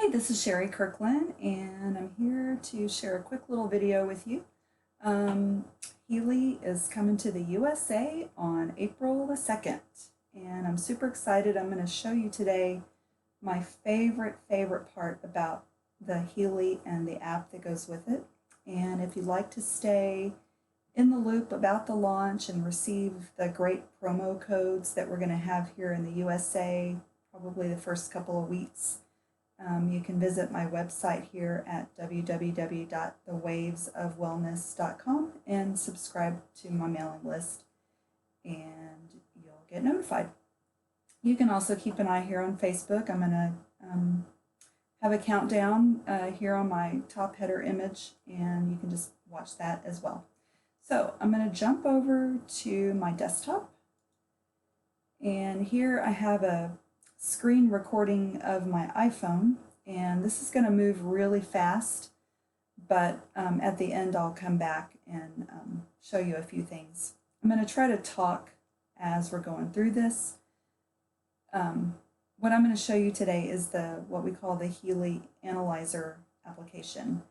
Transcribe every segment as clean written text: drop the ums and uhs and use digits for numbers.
Hey, this is Sherry Kirkland, and I'm here to share a quick little video with you. Um, Healy is coming to the USA on April the 2nd, and I'm super excited. I'm going to show you today my favorite part about the Healy and the app that goes with it. And if you'd like to stay in the loop about the launch and receive the great promo codes that we're going to have here in the USA, probably the first couple of weeks, you can visit my website here at www.thewavesofwellness.com and subscribe to my mailing list, and you'll get notified. You can also keep an eye here on Facebook. I'm going to have a countdown here on my top header image, and you can just watch that as well. So I'm going to jump over to my desktop, and here I have a screen recording of my iPhone, and this is going to move really fast, but at the end I'll come back and show you a few things. I'm going to try to talk as we're going through this. What I'm going to show you today is what we call the Healy Analyzer application,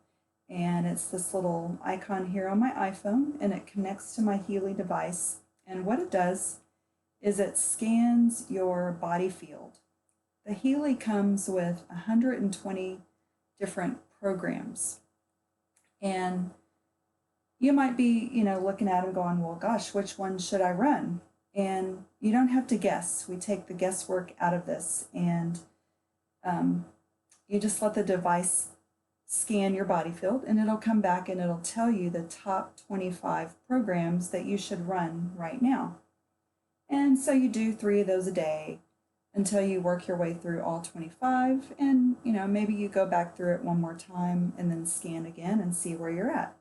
and it's this little icon here on my iPhone, and it connects to my Healy device, and what it does is it scans your body field. The Healy comes with 120 different programs, and you might be, looking at them going, well, gosh, which one should I run? And you don't have to guess. We take the guesswork out of this, and you just let the device scan your body field, and it'll come back and it'll tell you the top 25 programs that you should run right now. And so you do 3 of those a day until you work your way through all 25, and maybe you go back through it one more time and then scan again and see where you're at.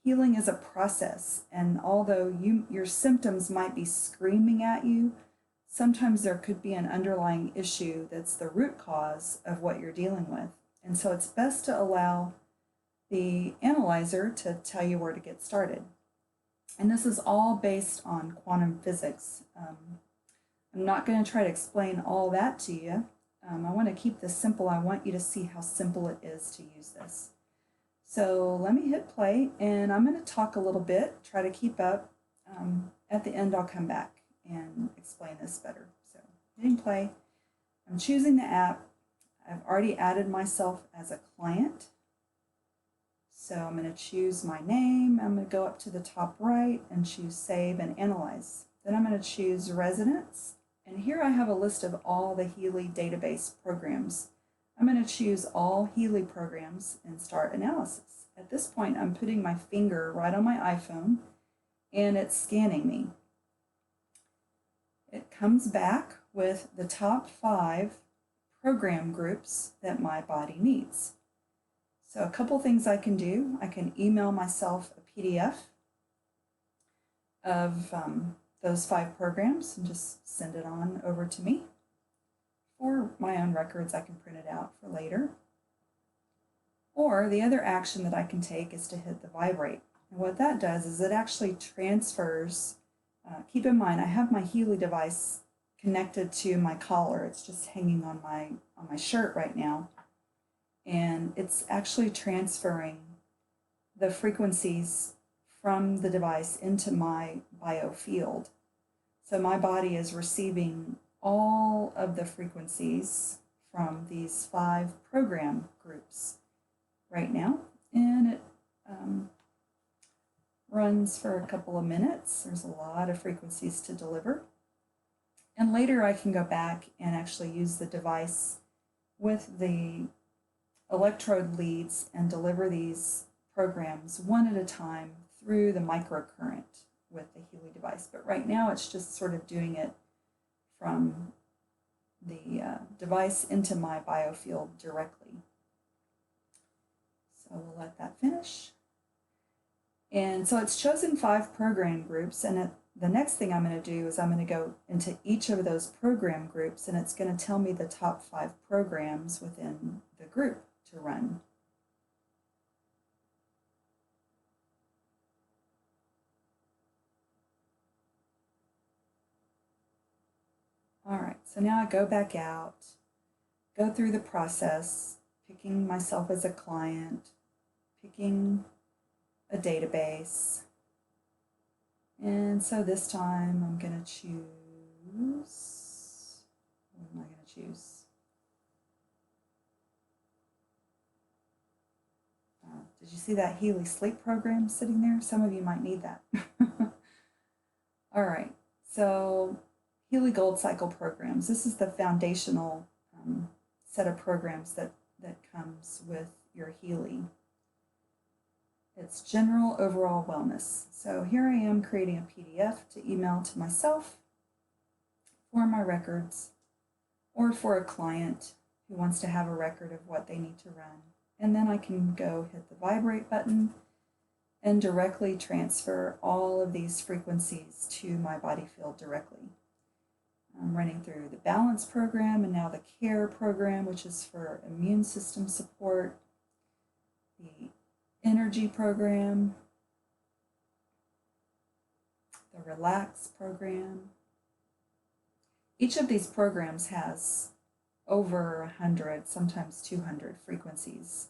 Healing is a process, and although your symptoms might be screaming at you, sometimes there could be an underlying issue that's the root cause of what you're dealing with. And so it's best to allow the analyzer to tell you where to get started. And this is all based on quantum physics. I'm not going to try to explain all that to you. I want to keep this simple. I want you to see how simple it is to use this. So let me hit play, and I'm going to talk a little bit, try to keep up. At the end, I'll come back and explain this better. So hitting play. I'm choosing the app. I've already added myself as a client. So I'm going to choose my name. I'm going to go up to the top right and choose Save and Analyze. Then I'm going to choose Resonance. And here I have a list of all the Healy database programs. I'm going to choose all Healy programs and start analysis. At this point, I'm putting my finger right on my iPhone, and it's scanning me. It comes back with the top 5 program groups that my body needs. So a couple things I can do. I can email myself a PDF of those 5 programs and just send it on over to me. For my own records, I can print it out for later. Or the other action that I can take is to hit the vibrate. And what that does is it actually transfers, keep in mind I have my Healy device connected to my collar. It's just hanging on my shirt right now. And it's actually transferring the frequencies from the device into my biofield. So my body is receiving all of the frequencies from these 5 program groups right now, and it runs for a couple of minutes. There's a lot of frequencies to deliver, and later I can go back and actually use the device with the electrode leads and deliver these programs one at a time through the microcurrent with the Healy device. But right now it's just sort of doing it from the device into my biofield directly. So we'll let that finish. And so it's chosen 5 program groups, and the next thing I'm going to do is I'm going to go into each of those program groups, and it's going to tell me the top 5 programs within the group to run. All right, so now I go back out, go through the process, picking myself as a client, picking a database. And so this time I'm going to choose, what am I going to choose? Did you see that Healy sleep program sitting there? Some of you might need that. All right, so Healy Gold Cycle programs. This is the foundational set of programs that comes with your Healy. It's general overall wellness. So here I am creating a PDF to email to myself for my records or for a client who wants to have a record of what they need to run. And then I can go hit the vibrate button and directly transfer all of these frequencies to my body field directly. I'm running through the balance program and now the care program, which is for immune system support, the energy program, the relax program. Each of these programs has over 100, sometimes 200 frequencies.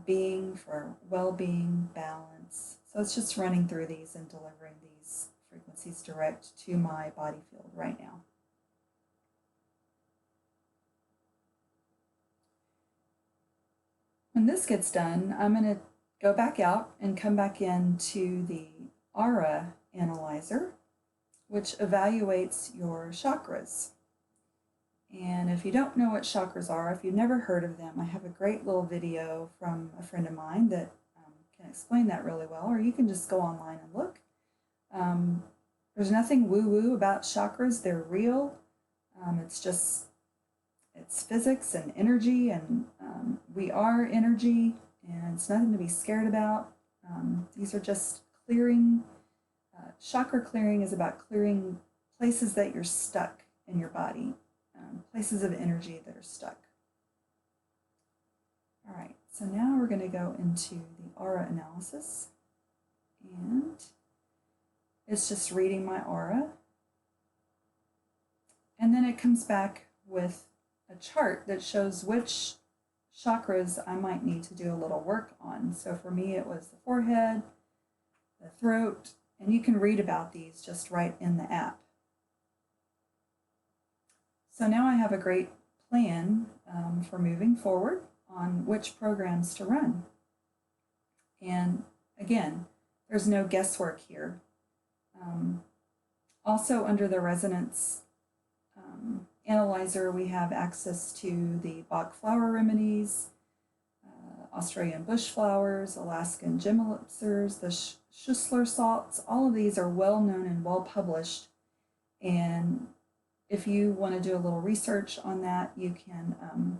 Being for well-being, balance. So it's just running through these and delivering these frequencies direct to my body field right now. When this gets done, I'm going to go back out and come back into the aura analyzer, which evaluates your chakras. And if you don't know what chakras are, if you've never heard of them, I have a great little video from a friend of mine that can explain that really well, or you can just go online and look. There's nothing woo-woo about chakras. They're real. It's physics and energy, and we are energy, and it's nothing to be scared about. These are just clearing. Chakra clearing is about clearing places that you're stuck in your body. Places of energy that are stuck. All right, so now we're going to go into the aura analysis, and it's just reading my aura, and then it comes back with a chart that shows which chakras I might need to do a little work on. So for me it was the forehead, the throat, and you can read about these just right in the app. So now I have a great plan for moving forward on which programs to run. And again, there's no guesswork here. Also under the resonance analyzer, we have access to the Bach Flower Remedies, Australian bush flowers, Alaskan Gem Elixers, the Schuessler Salts. All of these are well known and well published, and if you want to do a little research on that, you can,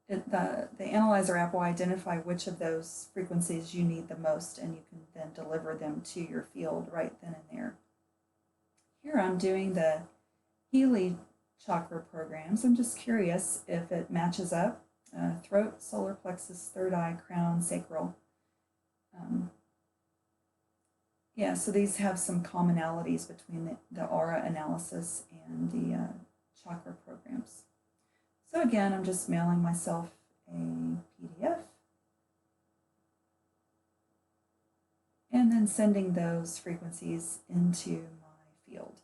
the Analyzer app will identify which of those frequencies you need the most, and you can then deliver them to your field right then and there. Here I'm doing the Healy chakra programs. I'm just curious if it matches up. Throat, solar plexus, third eye, crown, sacral. Yeah, so these have some commonalities between the aura analysis and the chakra programs. So again, I'm just mailing myself a PDF and then sending those frequencies into my field.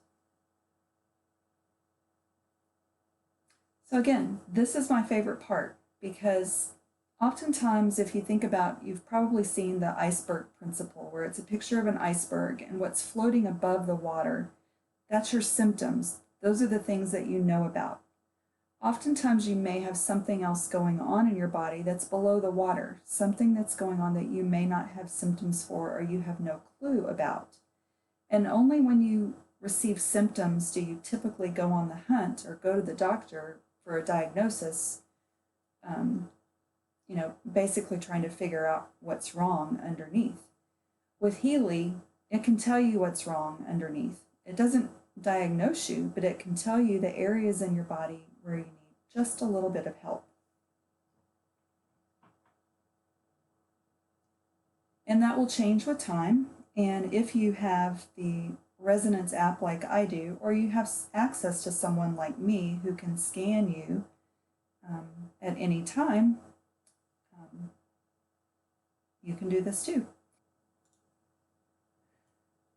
So again, this is my favorite part, because oftentimes if you think about, you've probably seen the iceberg principle, where it's a picture of an iceberg and what's floating above the water, that's your symptoms. Those are the things that you know about. Oftentimes you may have something else going on in your body that's below the water, something that's going on that you may not have symptoms for or you have no clue about. And only when you receive symptoms do you typically go on the hunt or go to the doctor for a diagnosis, basically trying to figure out what's wrong underneath. With Healy, it can tell you what's wrong underneath. It doesn't diagnose you, but it can tell you the areas in your body where you need just a little bit of help. And that will change with time. And if you have the Resonance app like I do, or you have access to someone like me who can scan you at any time, you can do this too.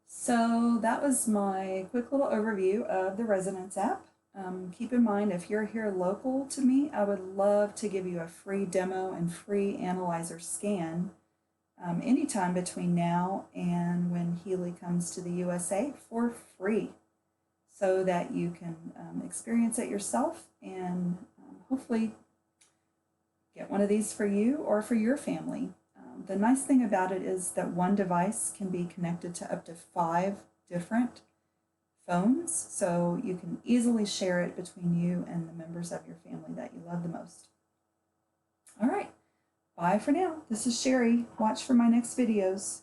So that was my quick little overview of the Resonance app. Keep in mind, if you're here local to me, I would love to give you a free demo and free analyzer scan anytime between now and when Healy comes to the USA for free, so that you can experience it yourself and hopefully get one of these for you or for your family. The nice thing about it is that one device can be connected to up to 5 different phones, so you can easily share it between you and the members of your family that you love the most. All right, bye for now. This is Sherry. Watch for my next videos.